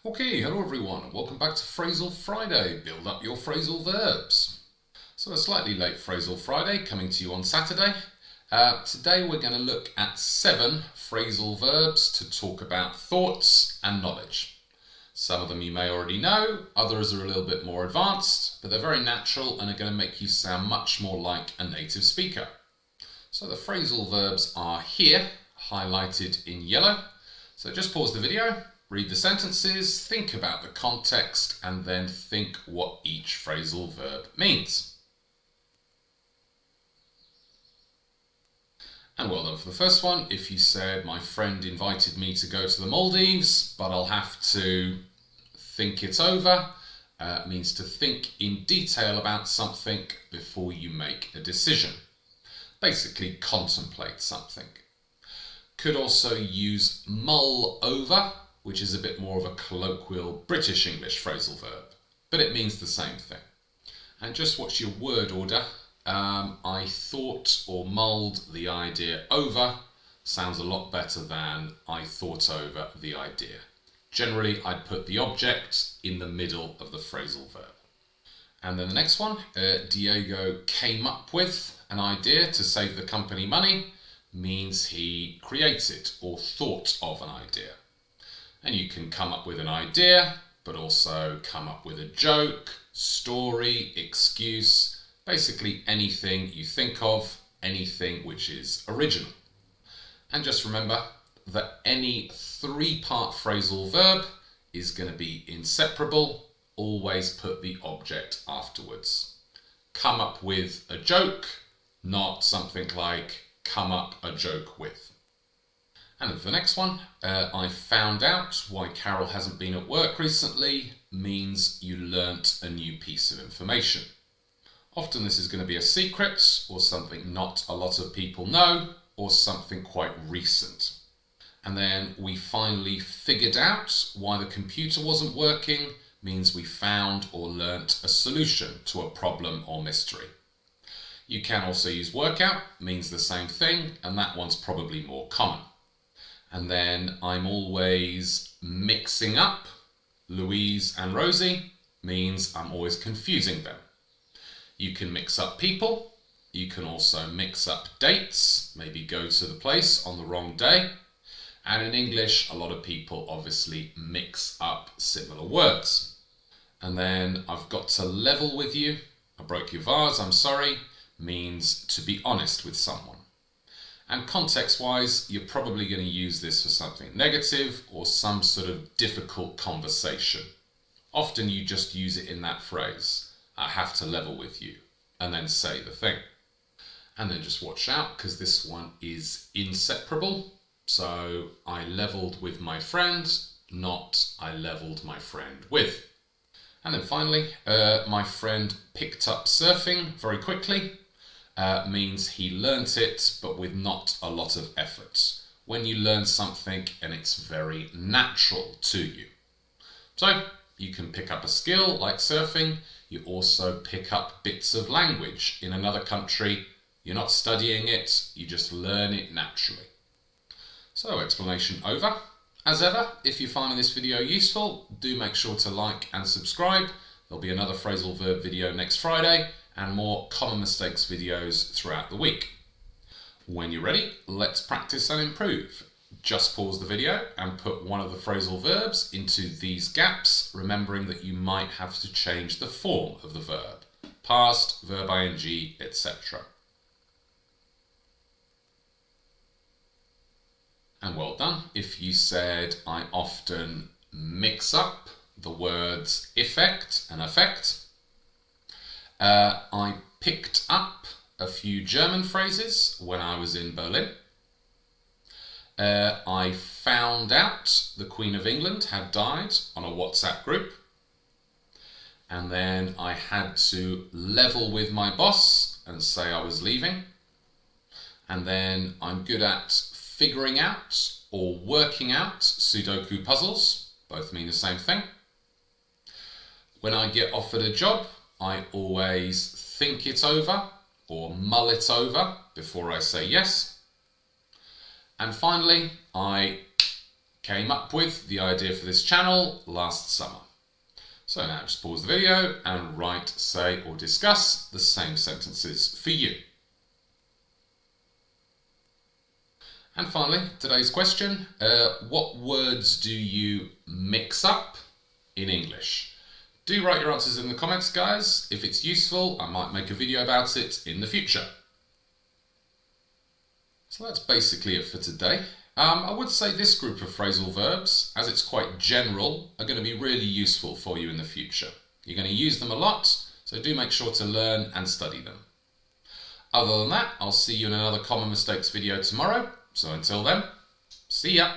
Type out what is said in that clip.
Okay, hello everyone, and welcome back to Phrasal Friday. Build up your phrasal verbs. So a slightly late Phrasal Friday coming to you on Saturday. Today we're going to look at 7 phrasal verbs to talk about thoughts and knowledge. Some of them you may already know, others are a little bit more advanced, but they're very natural and are going to make you sound much more like a native speaker. So the phrasal verbs are here, highlighted in yellow. So just pause the video. Read the sentences, think about the context, and then think what each phrasal verb means. And well done for the first one. If you said, my friend invited me to go to the Maldives, but I'll have to think it over, means to think in detail about something before you make a decision. Basically, contemplate something. Could also use mull over, which is a bit more of a colloquial British English phrasal verb, but it means the same thing. And just watch your word order. I thought or mulled the idea over sounds a lot better than I thought over the idea. Generally, I'd put the object in the middle of the phrasal verb. And then the next one, Diego came up with an idea to save the company money, means he created or thought of an idea. And you can come up with an idea, but also come up with a joke, story, excuse, basically anything you think of, anything which is original. And just remember that any 3-part phrasal verb is going to be inseparable. Always put the object afterwards. Come up with a joke, not something like come up a joke with. And for the next one, I found out why Carol hasn't been at work recently, means you learnt a new piece of information. Often this is going to be a secret or something not a lot of people know or something quite recent. And then we finally figured out why the computer wasn't working, means we found or learnt a solution to a problem or mystery. You can also use workout, means the same thing, and that one's probably more common. And then I'm always mixing up Louise and Rosie, means I'm always confusing them. You can mix up people. You can also mix up dates, maybe go to the place on the wrong day. And in English, a lot of people obviously mix up similar words. And then I've got to level with you. I broke your vase, I'm sorry, means to be honest with someone. And context-wise, you're probably going to use this for something negative or some sort of difficult conversation. Often you just use it in that phrase, I have to level with you, and then say the thing. And then just watch out, because this one is inseparable. So I leveled with my friend, not I leveled my friend with. And then finally, my friend picked up surfing very quickly. Means he learnt it, but with not a lot of effort. When you learn something and it's very natural to you. So you can pick up a skill like surfing. You also pick up bits of language in another country. You're not studying it, you just learn it naturally. So explanation over. As ever, if you're finding this video useful, do make sure to like and subscribe. There'll be another phrasal verb video next Friday, and more common mistakes videos throughout the week. When you're ready, let's practice and improve. Just pause the video and put one of the phrasal verbs into these gaps, remembering that you might have to change the form of the verb. Past, verb ing, etc. And well done. If you said, I often mix up the words effect and affect. I picked up a few German phrases when I was in Berlin. I found out the Queen of England had died on a WhatsApp group. And then I had to level with my boss and say I was leaving. And then I'm good at figuring out or working out Sudoku puzzles. Both mean the same thing. When I get offered a job, I always think it over or mull it over before I say yes. And finally, I came up with the idea for this channel last summer. So now just pause the video and write, say or discuss the same sentences for you. And finally, today's question, what words do you mix up in English? Do write your answers in the comments, guys. If it's useful, I might make a video about it in the future. So that's basically it for today. I would say this group of phrasal verbs, as it's quite general, are going to be really useful for you in the future. You're going to use them a lot, so do make sure to learn and study them. Other than that, I'll see you in another common mistakes video tomorrow. So until then, see ya!